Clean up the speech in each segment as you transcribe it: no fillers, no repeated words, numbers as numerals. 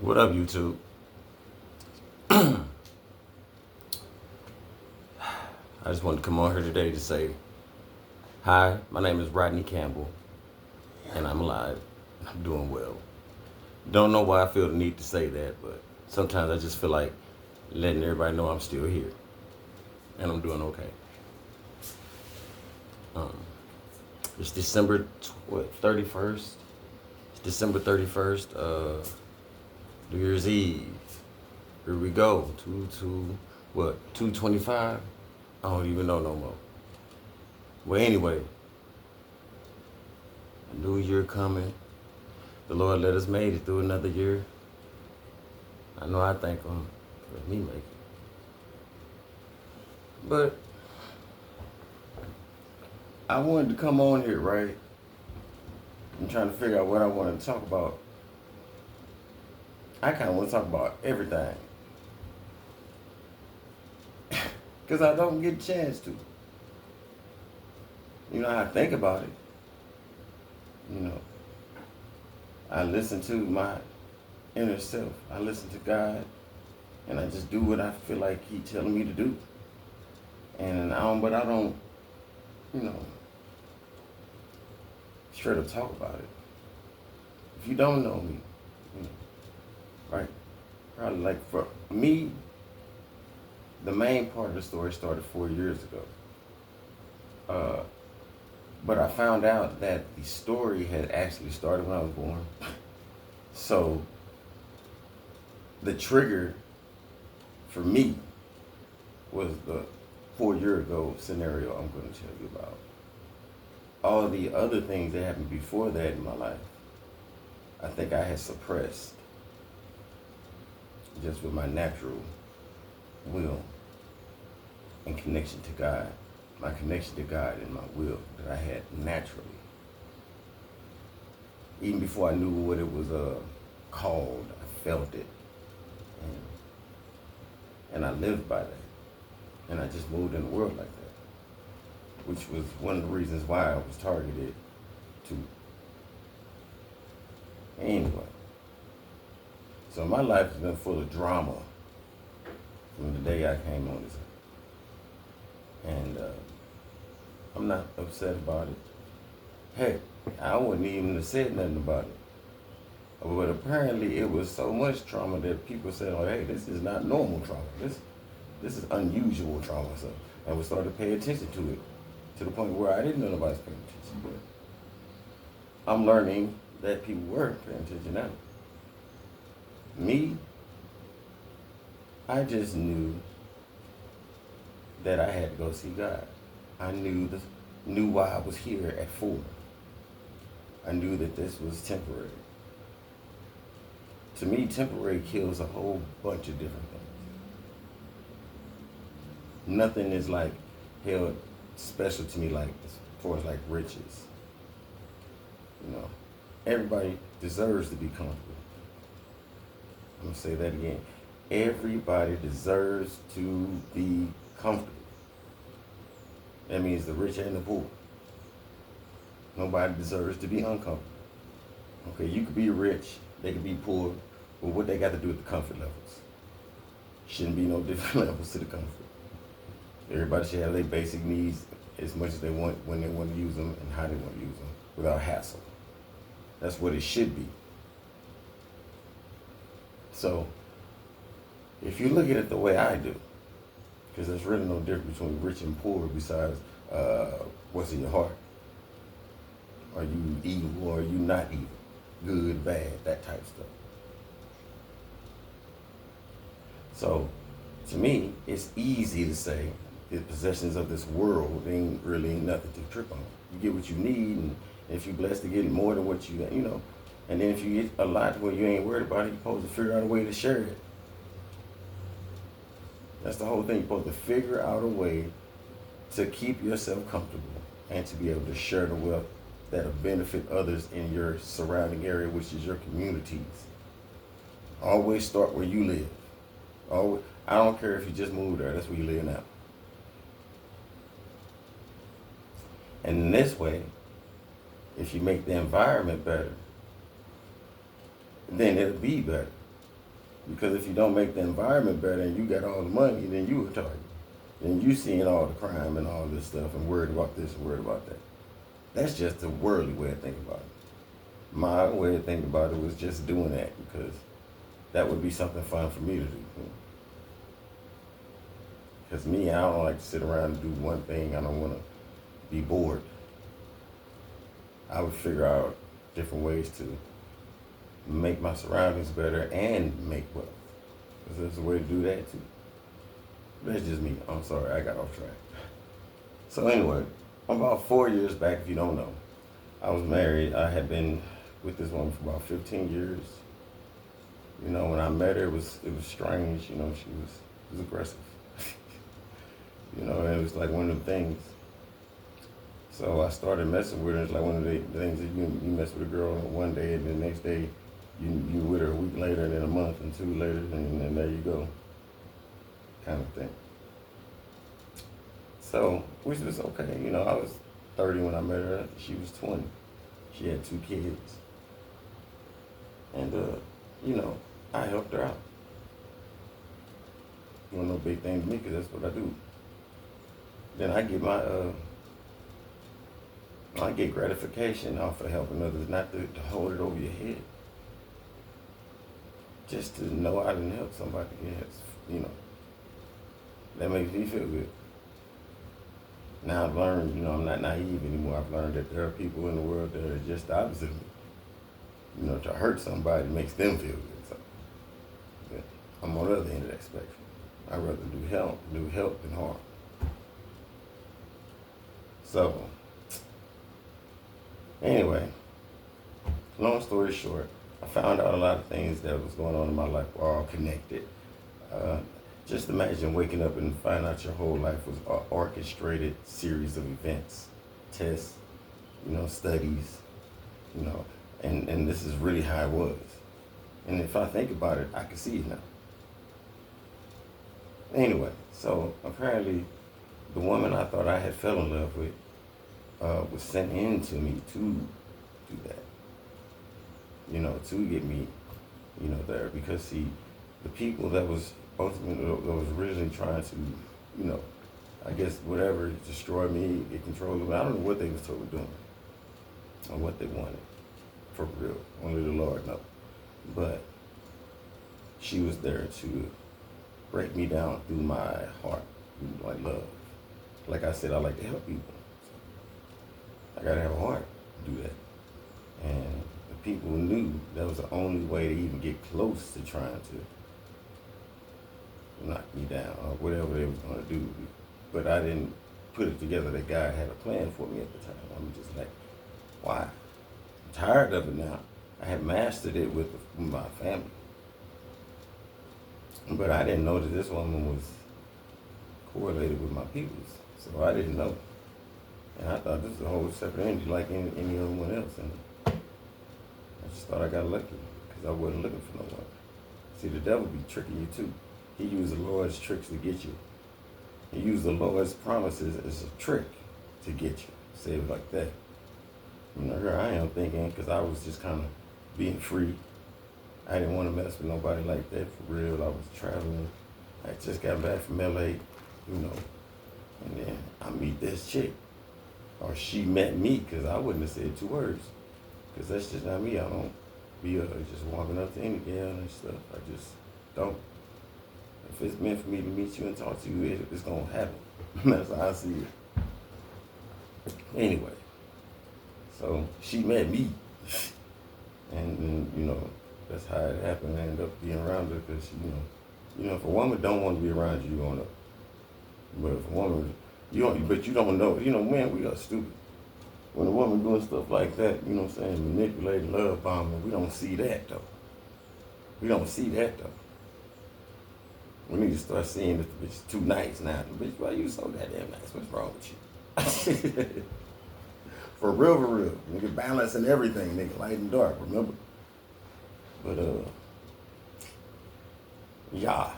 What up, YouTube? I just wanted to come on here today to say, hi, my name is Rodney Campbell, and I'm alive. I'm doing well. Don't know why I feel the need to say that, but sometimes I just feel like letting everybody know I'm still here, and I'm doing okay. Um, it's December 31st. It's December 31st, New Year's Eve. Here we go. 225? I don't even know no more. Well, anyway, a new year coming. The Lord let us made it through another year. I know I thank Him for me making it. But I wanted to come on here, right? I'm trying to figure out what I wanted to talk about. I kind of want to talk about everything. Because I don't get a chance to. You know, I think about it. You know, I listen to my inner self. I listen to God, and I just do what I feel like He telling me to do. And but I don't, you know, straight up talk about it. If you don't know me, you know, right? Probably like for me, the main part of the story started 4 years ago. But I found out that the story had actually started when I was born. So the trigger for me was the 4 year ago scenario I'm going to tell you about. All the other things that happened before that in my life, I think I had suppressed just with my natural will and connection to God. My connection to God and my will that I had naturally. Even before I knew what it was called, I felt it. And I lived by that. And I just moved in the world like that. Which was one of the reasons why I was targeted to. Anyway. So my life has been full of drama from the day I came on this earth. And I'm not upset about it. Heck, I wouldn't even have said nothing about it. But apparently it was so much trauma that people said, oh, hey, this is not normal trauma. This is unusual trauma. So I would start to pay attention to it to the point where I didn't know nobody's paying attention. But I'm learning that people were paying attention now. Me, I just knew that I had to go see God. I knew why I was here at 4. I knew that this was temporary. To me, temporary kills a whole bunch of different things. Nothing is like held special to me like as far as like riches. You know, everybody deserves to be comfortable. I'm gonna say that again. Everybody deserves to be comfortable. That means the rich and the poor. Nobody deserves to be uncomfortable. Okay, you could be rich, they could be poor, but what they got to do with the comfort levels? Shouldn't be no different levels to the comfort. Everybody should have their basic needs as much as they want when they want to use them and how they want to use them without hassle. That's what it should be. So, if you look at it the way I do, because there's really no difference between rich and poor besides what's in your heart. Are you evil or are you not evil? Good, bad, that type of stuff. So, to me, it's easy to say the possessions of this world ain't nothing to trip on. You get what you need, and if you're blessed to get more than what you know, and then if you get a lot where you ain't worried about it, you're supposed to figure out a way to share it. That's the whole thing. You're supposed to figure out a way to keep yourself comfortable and to be able to share the wealth that'll benefit others in your surrounding area, which is your communities. Always start where you live. Always, I don't care if you just moved there, that's where you live now. And in this way, if you make the environment better, then it'll be better. Because if you don't make the environment better and you got all the money, then you a target. Then you seeing all the crime and all this stuff and worried about this and worried about that. That's just a worldly way of thinking about it. My way of thinking about it was just doing that because that would be something fun for me to do. Because me, I don't like to sit around and do one thing. I don't want to be bored. I would figure out different ways to make my surroundings better and make wealth. Because there's a way to do that too. That's just me. I'm sorry, I got off track. So anyway, about 4 years back, if you don't know, I was married. I had been with this woman for about 15 years. You know, when I met her, it was strange. You know, she was aggressive. You know, and it was like one of the things. So I started messing with her. It's like one of the things that you mess with a girl one day and the next day you with her a week later and then a month and two later and then there you go. Kind of thing. So, which was okay. You know, I was 30 when I met her. She was 20. She had 2 kids. And, you know, I helped her out. It wasn't no big thing to me because that's what I do. Then I get gratification off of helping others, not to hold it over your head. Just to know I didn't help somebody, yes, you know, that makes me feel good. Now I've learned, you know, I'm not naive anymore. I've learned that there are people in the world that are just the opposite of me. You know, to hurt somebody makes them feel good. So, but I'm on the other end of that spectrum. I'd rather do help than harm. So, anyway, long story short, I found out a lot of things that was going on in my life were all connected. Just imagine waking up and find out your whole life was an orchestrated series of events, tests, you know, studies, you know, and this is really how it was. And if I think about it, I can see it now. Anyway, so apparently the woman I thought I had fell in love with was sent in to me to do that. You know, to get me, you know, there. Because see, the people that was ultimately, that was originally trying to, you know, I guess whatever, destroy me, get control of me. I don't know what they was totally doing or what they wanted. For real. Only the Lord knows. But she was there to break me down through my heart, through my love. Like I said, I like to help people. So I gotta have a heart to do that. And the people knew that was the only way to even get close to trying to knock me down or whatever they was gonna do. But I didn't put it together that God had a plan for me at the time. I'm just like, why? I'm tired of it now. I had mastered it with my family. But I didn't know that this woman was correlated with my peoples. So I didn't know. And I thought this was a whole separate entity like any other one else. And I just thought I got lucky because I wasn't looking for no one. See, the devil be tricking you too. He used the Lord's tricks to get you. He used the Lord's promises as a trick to get you. Say it like that. You know, here I am thinking, because I was just kind of being free. I didn't want to mess with nobody like that for real. I was traveling. I just got back from LA, you know, and then I meet this chick. Or she met me, because I wouldn't have said 2 words. Because that's just not me. I don't be just walking up to any girl and stuff. I just don't. If it's meant for me to meet you and talk to you, it's going to happen. That's how I see it. Anyway, so she met me. And you know, that's how it happened. I ended up being around her because, you know, if a woman don't want to be around you, you don't know. But if a woman, but you don't know. You know, man, we are stupid. When a woman doing stuff like that, you know what I'm saying, manipulating, love bombing, we don't see that though. We don't see that though. We need to start seeing that the bitch too nice now. The bitch, why you so goddamn nice? What's wrong with you? For real. Nigga, balance and everything, nigga, light and dark, remember? But, yeah.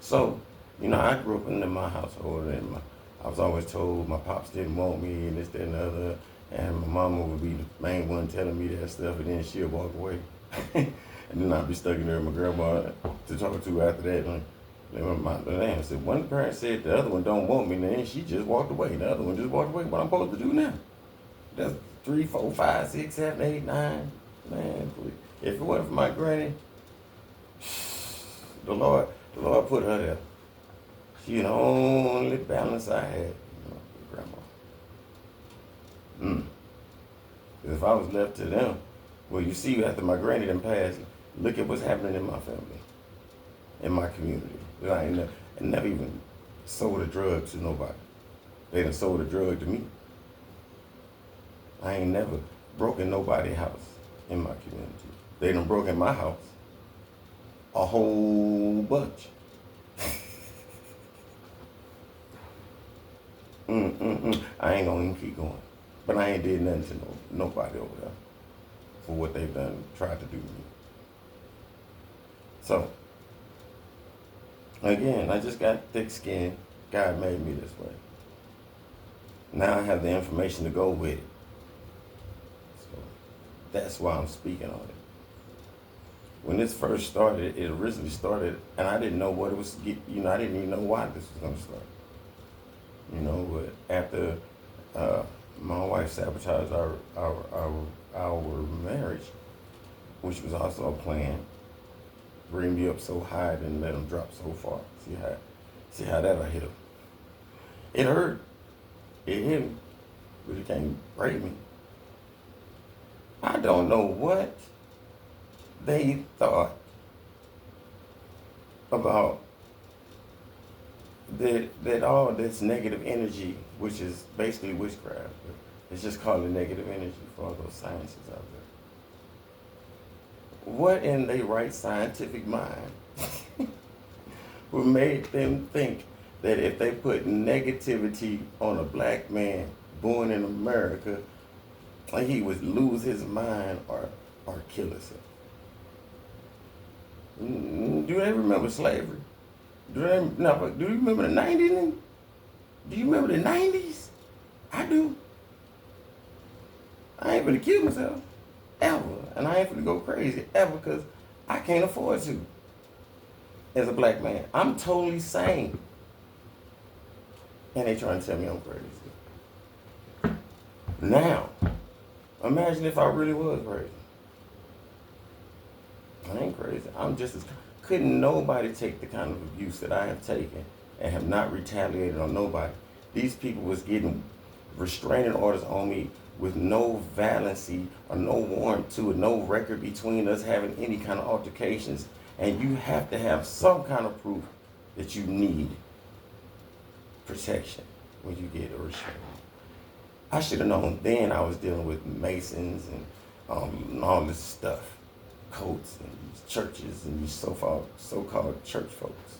So, you know, I grew up in my household and I was always told my pops didn't want me and this, that, and the other. And my mama would be the main one telling me that stuff, and then she'll walk away. And then I'd be stuck in there with my grandma to talk to after that. My man said, one parent said the other one don't want me, and then she just walked away. The other one just walked away. What I'm supposed to do now? That's 3, 4, 5, 6, 7, 8, 9. Man, please. If it wasn't for my granny, the Lord put her there. She the only balance I had, grandma. If I was left to them, well, you see, after my granny done passed, look at what's happening in my family, in my community. I ain't never even sold a drug to nobody. They done sold a drug to me. I ain't never broken nobody's house in my community. They done broken my house a whole bunch. I ain't gonna even keep going. But I ain't did nothing to nobody over there for what they've done, tried to do to me. So, again, I just got thick skin. God made me this way. Now I have the information to go with it. So, that's why I'm speaking on it. When this first started, it originally started, and I didn't know what it was, I didn't even know why this was going to start. But after my wife sabotaged our marriage, which was also a plan, bring me up so high and let him drop so far. See how that'll hit him. It hurt. It hit me, but it can't break me. I don't know what they thought about that all this negative energy, which is basically witchcraft. It's just called negative energy for all those sciences out there. What in their right scientific mind would make them think that if they put negativity on a black man born in America, he would lose his mind or kill himself? Do they remember slavery? Do you remember the 90s? Do you remember the 90s? I do. I ain't gonna kill myself, ever. And I ain't gonna go crazy, ever, because I can't afford to. As a black man, I'm totally sane. And they trying to tell me I'm crazy. Now, imagine if I really was crazy. I ain't crazy. I'm just as... Couldn't nobody take the kind of abuse that I have taken and have not retaliated on nobody. These people was getting restraining orders on me with no valency or no warrant to it, no record between us having any kind of altercations. And you have to have some kind of proof that you need protection when you get a restraining. I should have known then I was dealing with Masons and all this stuff. Coats and these churches and these so-called church folks.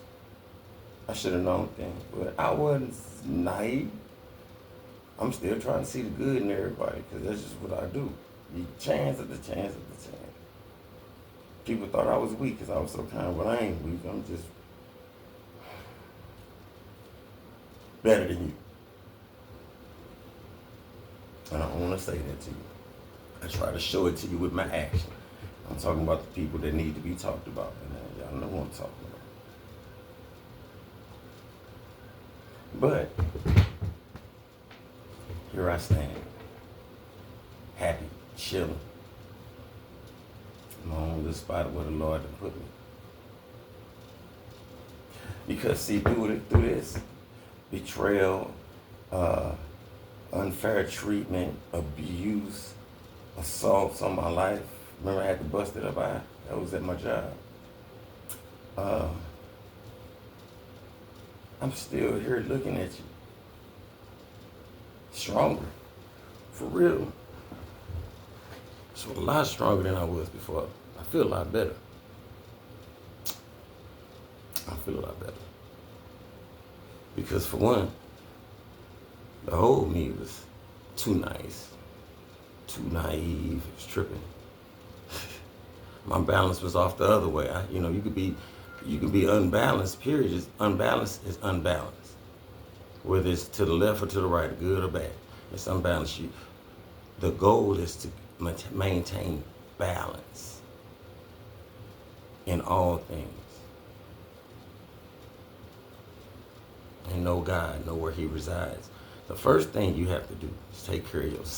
I should have known then, but I wasn't naive. I'm still trying to see the good in everybody, because that's just what I do. The chance of the chance of the chance. People thought I was weak because I was so kind, but I ain't weak. I'm just better than you. And I don't want to say that to you. I try to show it to you with my action. I'm talking about the people that need to be talked about, and y'all know what I'm talking about. But here I stand, happy, chilling. I'm on the spot where the Lord had put me. Because see, through this betrayal, unfair treatment, abuse, assaults on my life. Remember I had to bust it up. That was at my job. I'm still here looking at you. Stronger. For real. So a lot stronger than I was before. I feel a lot better. Because for one, the old me was too nice, too naive, it was tripping. My balance was off the other way. You can be unbalanced, period. Unbalanced is unbalanced. Whether it's to the left or to the right, good or bad. It's unbalanced. The goal is to maintain balance in all things. And know God, know where He resides. The first thing you have to do is take care of yourself.